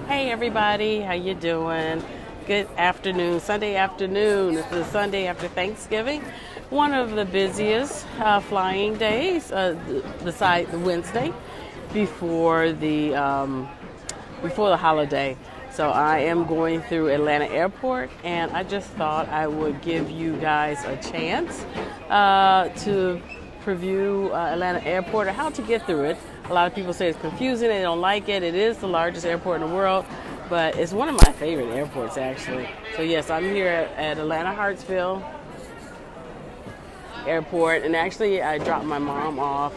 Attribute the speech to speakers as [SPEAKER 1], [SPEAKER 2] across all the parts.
[SPEAKER 1] Hey everybody, how you doing? Good afternoon, Sunday afternoon. It's the Sunday after Thanksgiving, one of the busiest flying days, besides the Wednesday before the holiday. So I am going through Atlanta Airport, and I just thought I would give you guys a chance to preview Atlanta Airport or how to get through it. A lot of people say it's confusing, they don't like it. It is the largest airport in the world, but it's one of my favorite airports actually. So yes, I'm here at Atlanta Hartsfield Airport, and actually I dropped my mom off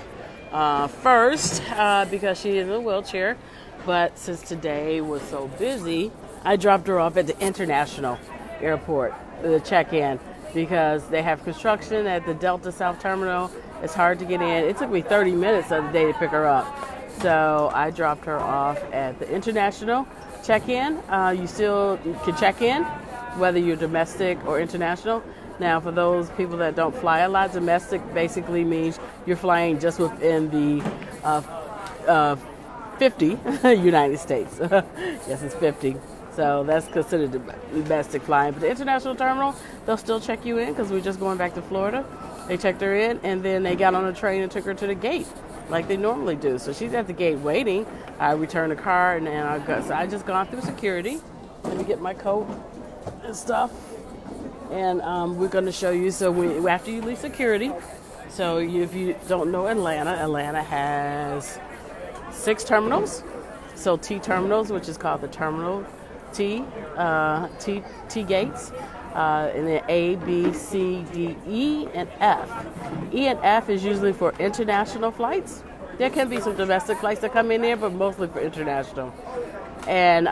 [SPEAKER 1] first because she is in a wheelchair. But since today was so busy, I dropped her off at the International Airport, the check-in, because they have construction at the Delta South Terminal. It's hard to get in. It took me 30 minutes of the day to pick her up. So I dropped her off at the International check-in. You can check in, whether you're domestic or international. Now, for those people that don't fly a lot, domestic basically means you're flying just within the 50 United States. Yes, it's 50. So that's considered domestic flying. But the international terminal, they'll still check you in because we're just going back to Florida. They checked her in, and then they got on a train and took her to the gate like they normally do. So she's at the gate waiting. I returned the car, and I just gone through security. Let me get my coat and stuff. And we're going to show you. So after you leave security, so if you don't know Atlanta has 6 terminals. So T terminals, which is called the Terminal T gates. And then A, B, C, D, E, and F. E and F is usually for international flights. There can be some domestic flights that come in there, but mostly for international. And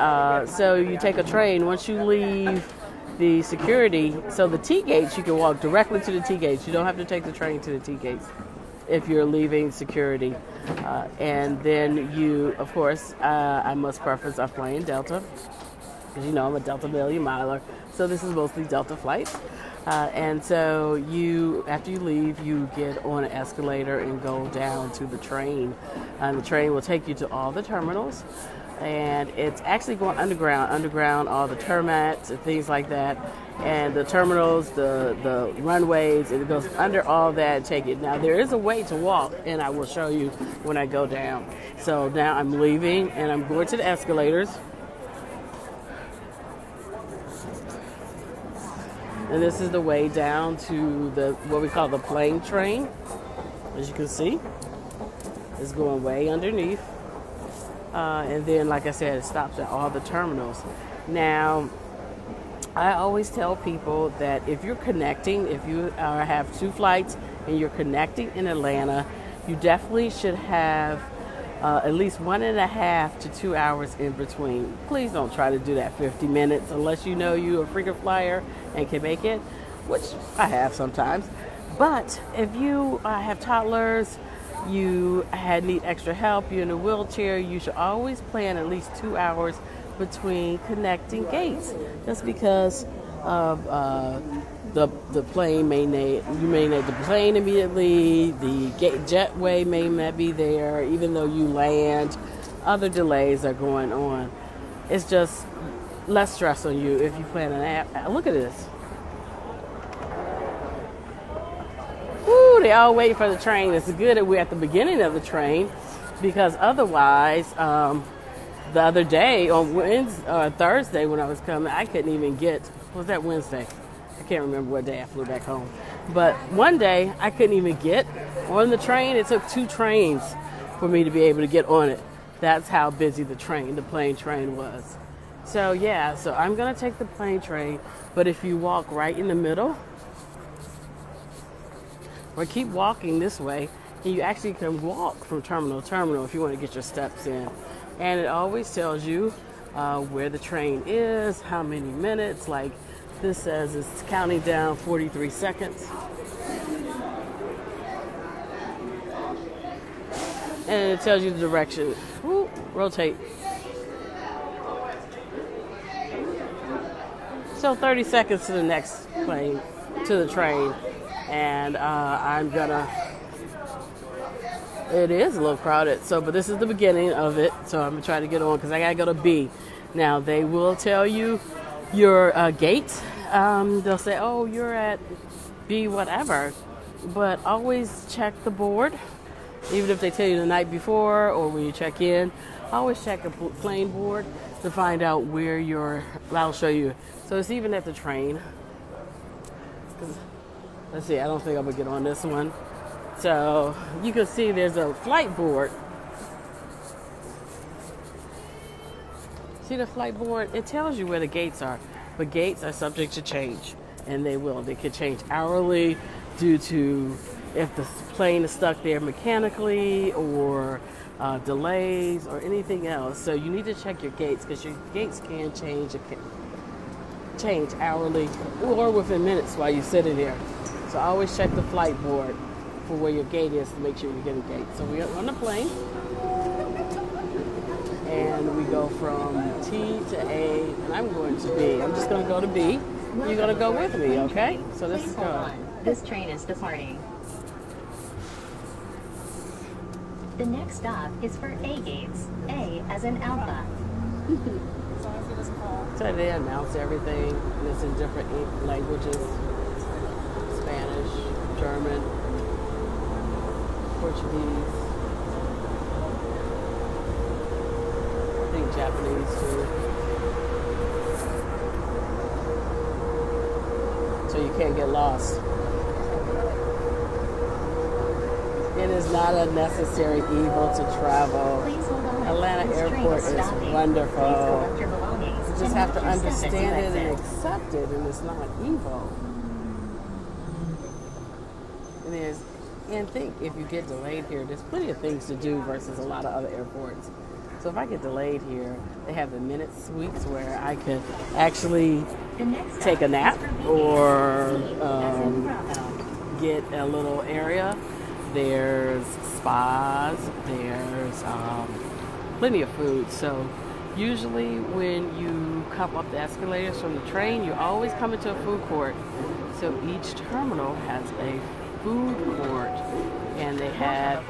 [SPEAKER 1] so you take a train. Once you leave the security, so the T gates, you can walk directly to the T gates. You don't have to take the train to the T gates if you're leaving security. And then you, of course, I must preference I'm flying Delta, because you know I'm a Delta million miler. So this is mostly Delta flights. And so after you leave, you get on an escalator and go down to the train. And the train will take you to all the terminals. And it's actually going underground, all the termats and things like that. And the terminals, the runways, it goes under all that and take it. Now, there is a way to walk, and I will show you when I go down. So now I'm leaving, and I'm going to the escalators. And this is the way down to what we call the plane train. As you can see, it's going way underneath. And then, like I said, it stops at all the terminals. Now, I always tell people that if you're connecting, if you have 2 flights and you're connecting in Atlanta, you definitely should have at least 1.5 to 2 hours in between. Please don't try to do that 50 minutes unless you know you're a frequent flyer and can make it, which I have sometimes. But if you have toddlers, you need extra help, you're in a wheelchair, you should always plan at least 2 hours between connecting gates. Just because of the plane you may need the plane immediately, the jetway may not be there, even though you land, other delays are going on. It's just less stress on you if you plan an app. Look at this. Woo, they all wait for the train. It's good that we're at the beginning of the train, because otherwise, the other day on Thursday when I was coming, I couldn't even get, was that Wednesday? I can't remember what day I flew back home. But one day I couldn't even get on the train. It took 2 trains for me to be able to get on it. That's how busy the plane train was. So yeah, so I'm going to take the plane train, but if you walk right in the middle, or keep walking this way, and you actually can walk from terminal to terminal if you want to get your steps in. And it always tells you where the train is, how many minutes. Like this says it's counting down 43 seconds. And it tells you the direction. Woo, rotate. So 30 seconds to the next plane, to the train. And it is a little crowded. But this is the beginning of it. So I'm going to try to get on because I got to go to B. Now, they will tell you your gate. They'll say, oh, you're at B whatever. But always check the board. Even if they tell you the night before or when you check in, always check a plane board to find out where I'll show you. So it's even at the train. Let's see, I don't think I'm going to get on this one. So you can see there's a flight board. See the flight board? It tells you where the gates are. But gates are subject to change. And they will. They could change hourly due to if the plane is stuck there mechanically or delays or anything else. So you need to check your gates because your gates can change hourly or within minutes while you're sitting there. So always check the flight board for where your gate is to make sure you're getting a gate. So we're on the plane and we go from T to A and I'm going to B. I'm just going to go to B. You're going to go with me, okay? So let's go.
[SPEAKER 2] This train is departing. The next stop is for A gates. A as in Alpha.
[SPEAKER 1] So they announce everything, and it's in different languages. Spanish, German, Portuguese, I think Japanese too. So you can't get lost. It is not a necessary evil to travel. Atlanta Airport is wonderful. You just have to understand it and accept it, and it's not evil. And think if you get delayed here, there's plenty of things to do versus a lot of other airports. So if I get delayed here, they have the minute suites where I could actually take a nap or get a little area. There's spas, there's plenty of food. So usually when you come up the escalators from the train, you always come into a food court. So each terminal has a food court, and they have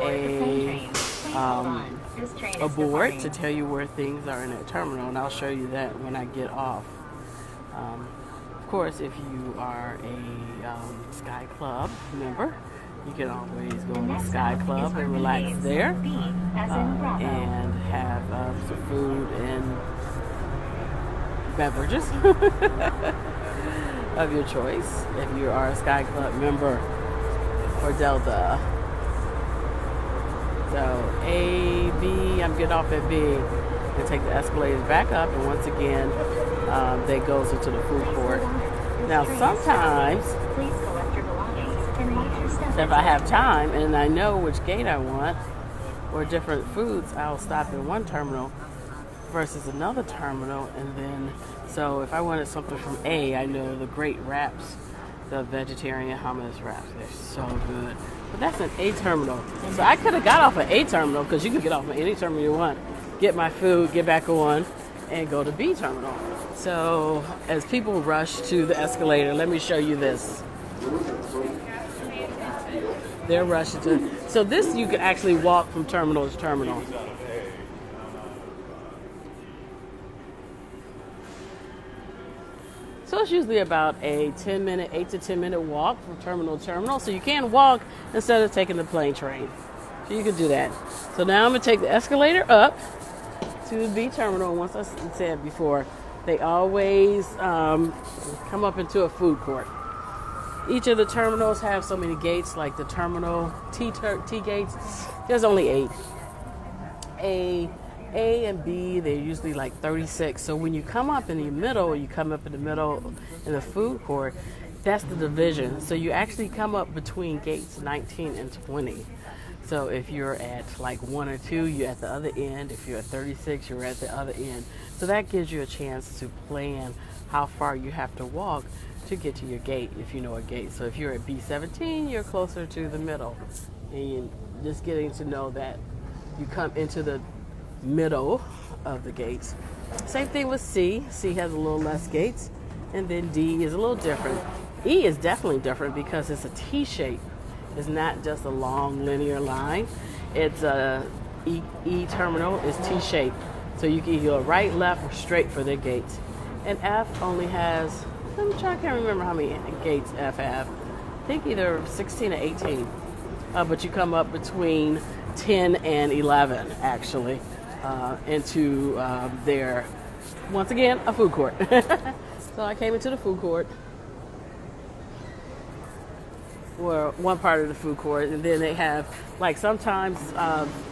[SPEAKER 1] a board to tell you where things are in a terminal, and I'll show you that when I get off. Of course, if you are a Sky Club member, you can always go to the Sky Club and relax there and have some food and beverages of your choice if you are a Sky Club member or Delta. So A, B, I'm getting off at B and take the escalators back up, and once again that goes into the food court. Now sometimes if I have time and I know which gate I want or different foods, I'll stop in one terminal versus another terminal. And then, so if I wanted something from A, I know the great wraps, the vegetarian hummus wraps, they're so good. But that's an A terminal. So I could have got off at A terminal because you can get off at any terminal you want, get my food, get back on, and go to B terminal. So as people rush to the escalator, let me show you this. They're rushing to. So this you can actually walk from terminal to terminal. So it's usually about a 8 to 10 minute walk from terminal to terminal. So you can walk instead of taking the plane train. So you can do that. So now I'm going to take the escalator up to the B terminal. Once I said before, they always come up into a food court. Each of the terminals have so many gates, like the terminal T gates. There's only 8. A and B, they're usually like 36. So when you come up in the middle, you come up in the middle in the food court, that's the division. So you actually come up between gates 19 and 20. So if you're at like 1 or 2, you're at the other end. If you're at 36, you're at the other end. So that gives you a chance to plan how far you have to walk to get to your gate, if you know a gate. So if you're at B17, you're closer to the middle. And you're just getting to know that you come into the middle of the gates. Same thing with C. C has a little less gates. And then D is a little different. E is definitely different because it's a T shape. It's not just a long linear line. It's a E terminal is T shape. So you can either go right, left, or straight for their gates. And F only has, I can't remember how many gates F have. I think either 16 or 18. But you come up between 10 and 11, actually, into their, once again, a food court. So I came into the food court, or one part of the food court, and then they have, like sometimes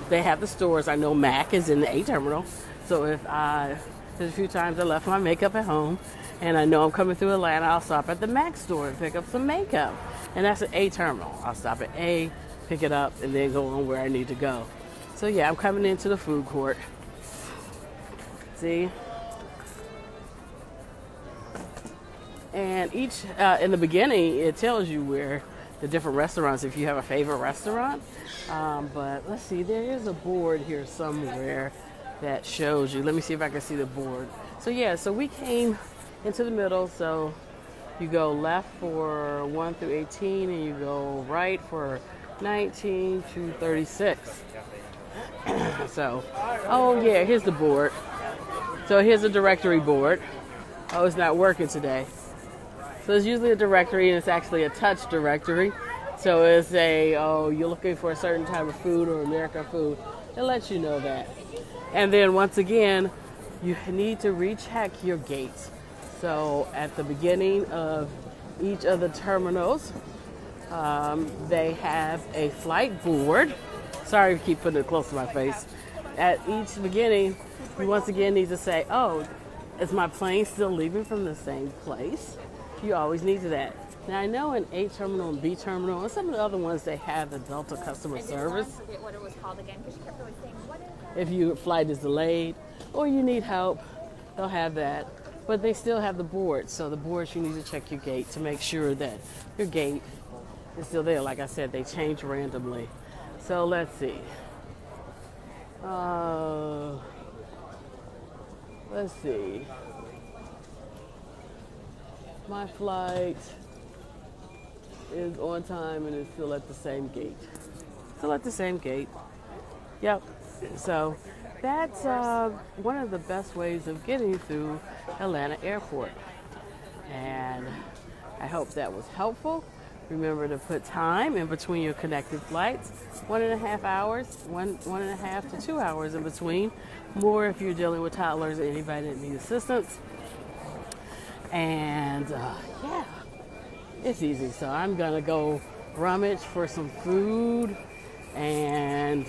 [SPEAKER 1] they have the stores. I know Mac is in the A terminal, so there's a few times I left my makeup at home, and I know I'm coming through Atlanta, I'll stop at the Mac store and pick up some makeup, and that's an A terminal. I'll stop at A, pick it up, and then go on where I need to go. So yeah, I'm coming into the food court. See? And each, in the beginning, it tells you where the different restaurants, if you have a favorite restaurant. But let's see, there is a board here somewhere that shows you. Let me see if I can see the board. So yeah, so we came into the middle. So you go left for 1 through 18, and you go right for 19 to 36. So, oh yeah, here's the board. So here's a directory board. Oh, it's not working today. So it's usually a directory, and it's actually a touch directory. So it's you're looking for a certain type of food or American food. It lets you know that. And then once again, you need to recheck your gates. So at the beginning of each of the terminals, they have a flight board. Sorry to keep putting it close to my face. At each beginning, you once again need to say, oh, is my plane still leaving from the same place? You always need to that. Now I know in A terminal and B terminal and some of the other ones, they have the Delta customer service.
[SPEAKER 3] I forget what it was called again because she kept always saying, what is that?
[SPEAKER 1] If your flight is delayed or you need help, they'll have that. But they still have the boards. So the boards, you need to check your gate to make sure that your gate is still there. Like I said, they change randomly. So let's see. Let's see. My flight is on time and is still at the same gate. Still at the same gate. Yep. So that's one of the best ways of getting through Atlanta Airport. And I hope that was helpful. Remember to put time in between your connected flights. 1.5 hours, 1.5 to 2 hours in between. More if you're dealing with toddlers or anybody that needs assistance. And yeah, it's easy. So I'm gonna go rummage for some food and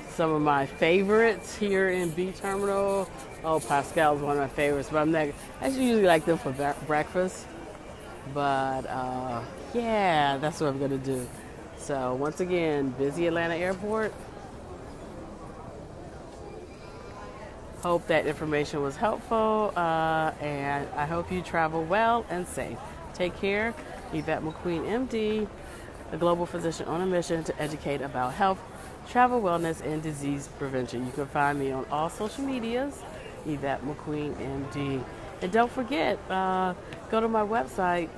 [SPEAKER 1] some of my favorites here in B Terminal. Oh, Pascal's one of my favorites, but I usually like them for breakfast. But yeah, that's what I'm gonna do. So once again, busy Atlanta Airport. Hope that information was helpful, and I hope you travel well and safe. Take care. Yvette McQueen, MD, a global physician on a mission to educate about health, travel, wellness, and disease prevention. You can find me on all social medias, Yvette McQueen, MD. And don't forget, go to my website,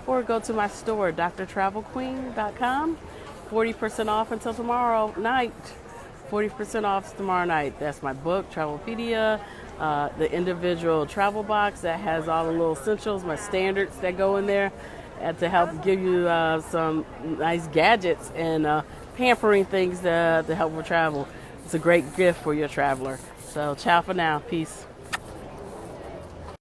[SPEAKER 1] or go to my store, drtravelqueen.com. 40% off until tomorrow night. 40% off tomorrow night. That's my book, Travelpedia, the individual travel box that has all the little essentials, my standards that go in there to help give you some nice gadgets and pampering things to help with travel. It's a great gift for your traveler. So ciao for now. Peace.